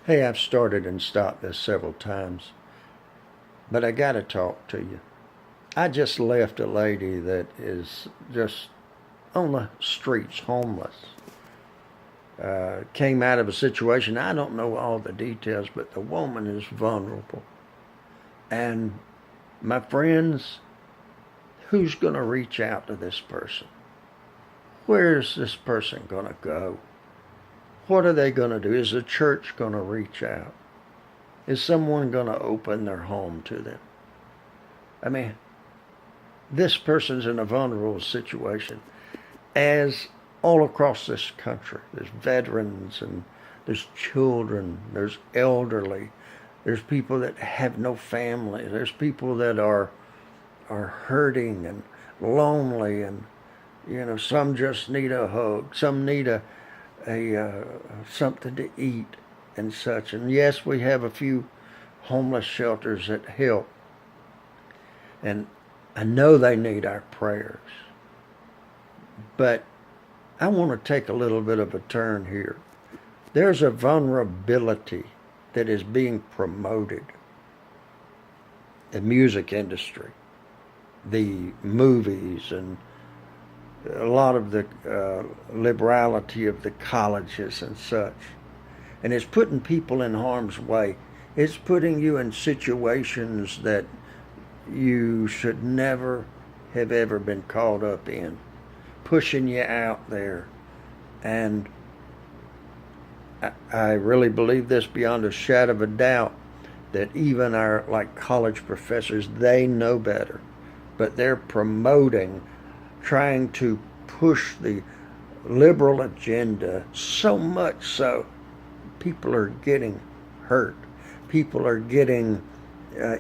Hey, I've started and stopped this several times, but I got to talk to you. I just left a lady that is just on the streets, homeless. Came out of a situation, I don't know all the details, but the woman is vulnerable. And my friends, who's going to reach out to this person? Where is this person going to go? What are they going to do? Is the church going to reach out? Is someone going to open their home to them? I mean, this person's in a vulnerable situation. As all across this country, there's veterans and there's children, there's elderly, there's people that have no family, there's people that are hurting and lonely, and some just need a hug, some need a something to eat and such. And yes, we have a few homeless shelters that help, and I know they need our prayers. But I want to take a little bit of a turn here. There's a vulnerability that is being promoted. The music industry, the movies, and a lot of the liberality of the colleges and such. And it's putting people in harm's way. It's putting you in situations that you should never have ever been caught up in, pushing you out there. And I really believe this beyond a shadow of a doubt, that even our college professors, they know better, but they're promoting, trying to push the liberal agenda so much so people are getting hurt. People are getting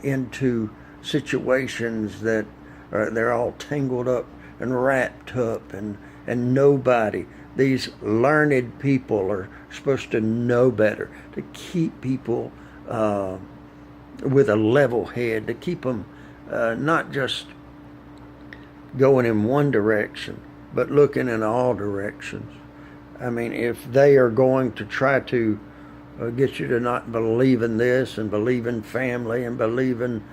into situations that they're all tangled up and wrapped up, and nobody, these learned people are supposed to know better, to keep people with a level head, to keep them not just going in one direction, but looking in all directions. I mean, if they are going to try to get you to not believe in this and believe in family and believe in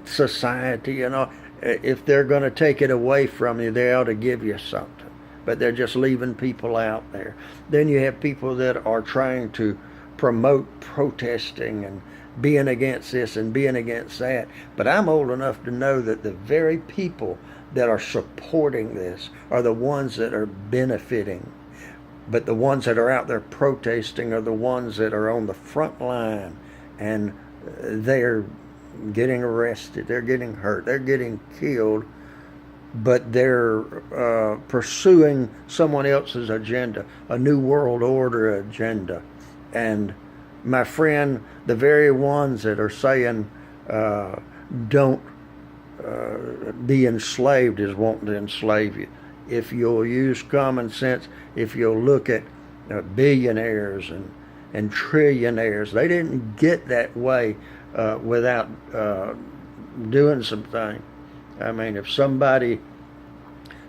society and all, if they're going to take it away from you, they ought to give you something. But they're just leaving people out there. Then you have people that are trying to promote protesting and being against this and being against that. But I'm old enough to know that the very people that are supporting this are the ones that are benefiting. But the ones that are out there protesting are the ones that are on the front line, and they're getting arrested, they're getting hurt, they're getting killed, but they're pursuing someone else's agenda, a new world order agenda. And my friend, the very ones that are saying don't be enslaved is wanting to enslave you. If you'll use common sense, if you'll look at billionaires and trillionaires, they didn't get that way without doing something. I mean, if somebody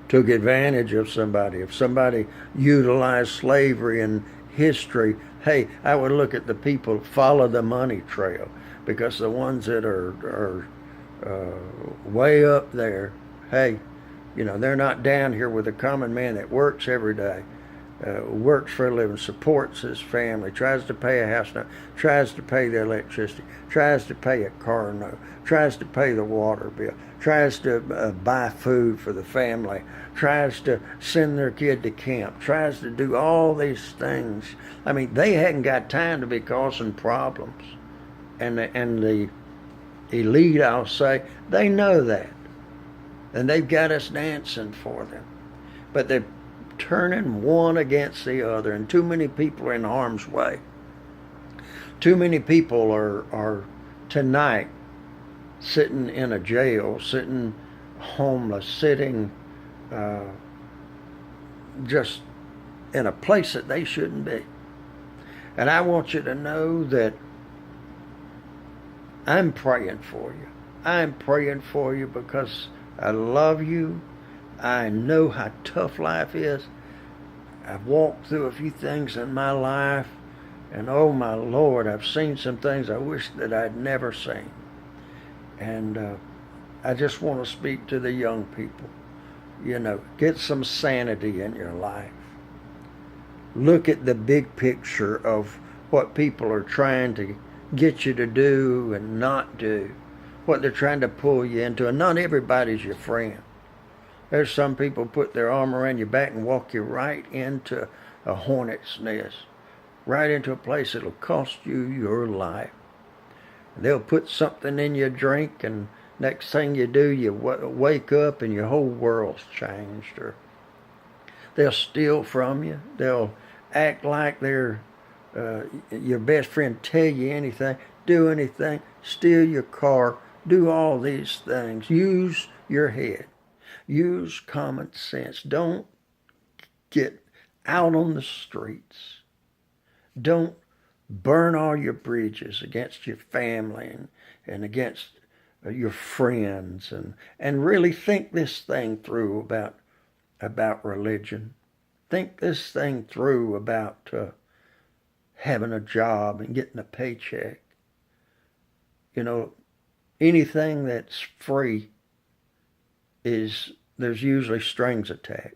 took advantage of somebody, if somebody utilized slavery in history, hey, I would look at the people, follow the money trail, because the ones that are way up there, hey, they're not down here with the common man that works every day, works for a living, supports his family, tries to pay a house note, tries to pay the electricity, tries to pay a car note, tries to pay the water bill, tries to buy food for the family, tries to send their kid to camp, tries to do all these things. I mean, they hadn't got time to be causing problems. And the elite, I'll say, they know that. And they've got us dancing for them. But they're turning one against the other, and too many people are in harm's way. Too many people are tonight sitting in a jail, sitting homeless, sitting just in a place that they shouldn't be. And I want you to know that I'm praying for you. I'm praying for you because I love you. I know how tough life is. I've walked through a few things in my life And oh my Lord, I've seen some things I wish that I'd never seen. And I just want to speak to the young people. Get some sanity in your life. Look at the big picture of what people are trying to get you to do and not do, what they're trying to pull you into. And not everybody's your friend. There's some people put their arm around your back and walk you right into a hornet's nest, right into a place that'll cost you your life. They'll put something in your drink, and next thing you do, you wake up and your whole world's changed. Or they'll steal from you. They'll act like they're your best friend, tell you anything, do anything, steal your car, do all these things. Use your head. Use common sense. Don't get out on the streets. Don't burn all your bridges against your family and against your friends, and really think this thing through about religion. Think this thing through about having a job and getting a paycheck. Anything that's free there's usually strings attached.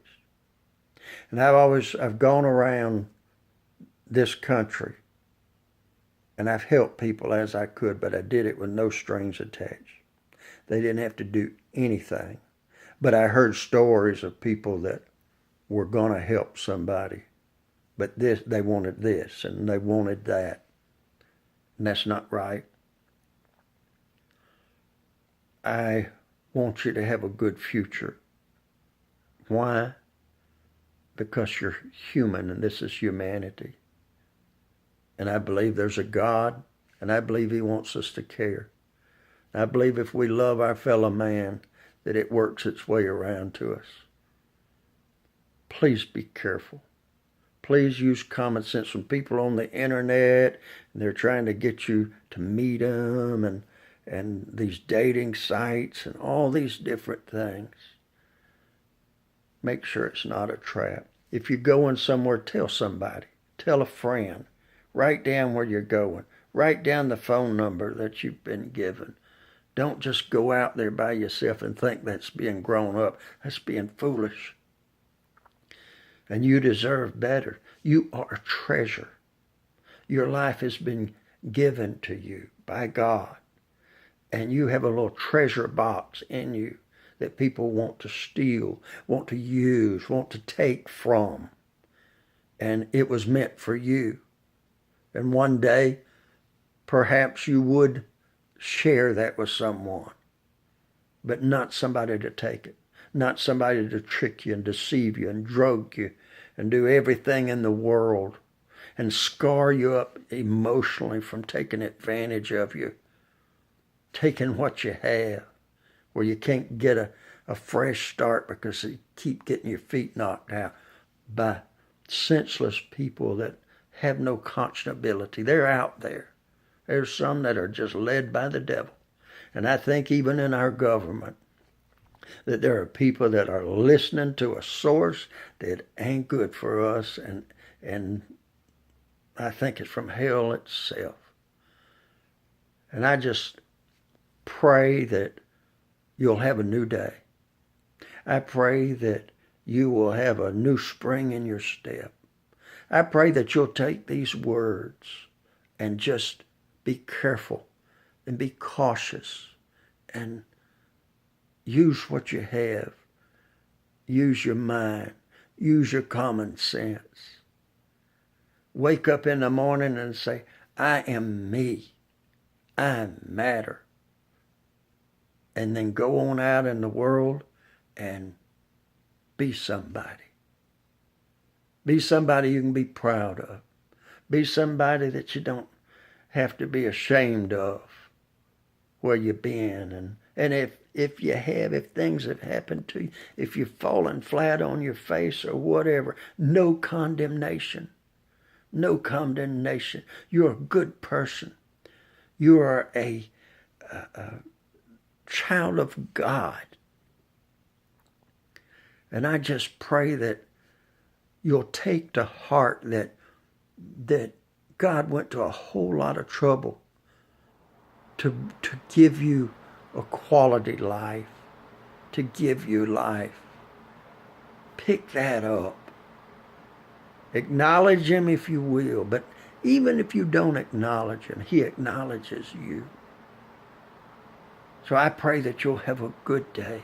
And I've gone around this country and I've helped people as I could, but I did it with no strings attached. They didn't have to do anything. But I heard stories of people that were going to help somebody, but they wanted this and they wanted that. And that's not right. I want you to have a good future. Why? Because you're human and this is humanity. And I believe there's a God, and I believe he wants us to care. And I believe if we love our fellow man, that it works its way around to us. Please be careful. Please use common sense. When people on the internet, and they're trying to get you to meet them, and these dating sites and all these different things, make sure it's not a trap. If you're going somewhere, tell somebody. Tell a friend. Write down where you're going. Write down the phone number that you've been given. Don't just go out there by yourself and think that's being grown up. That's being foolish. And you deserve better. You are a treasure. Your life has been given to you by God. And you have a little treasure box in you that people want to steal, want to use, want to take from. And it was meant for you. And one day, perhaps you would share that with someone, but not somebody to take it, not somebody to trick you and deceive you and drug you and do everything in the world and scar you up emotionally from taking advantage of you, taking what you have, where you can't get a fresh start because you keep getting your feet knocked out by senseless people that have no conscionability. They're out there. There's some that are just led by the devil. And I think even in our government, that there are people that are listening to a source that ain't good for us, and I think it's from hell itself. And I just pray that you'll have a new day. I pray that you will have a new spring in your step. I pray that you'll take these words and just be careful and be cautious and use what you have. Use your mind. Use your common sense. Wake up in the morning and say, I am me. I matter. And then go on out in the world and be somebody. Be somebody you can be proud of. Be somebody that you don't have to be ashamed of where you've been. And if you have, if things have happened to you, if you've fallen flat on your face or whatever, no condemnation. No condemnation. You're a good person. You are a child of God. And I just pray that you'll take to heart that God went to a whole lot of trouble to give you a quality life, to give you life. Pick that up. Acknowledge him if you will, but even if you don't acknowledge him, he acknowledges you. So I pray that you'll have a good day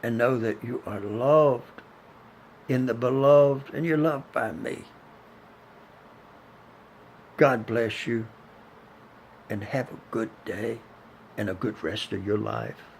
and know that you are loved in the beloved and you're loved by me. God bless you and have a good day and a good rest of your life.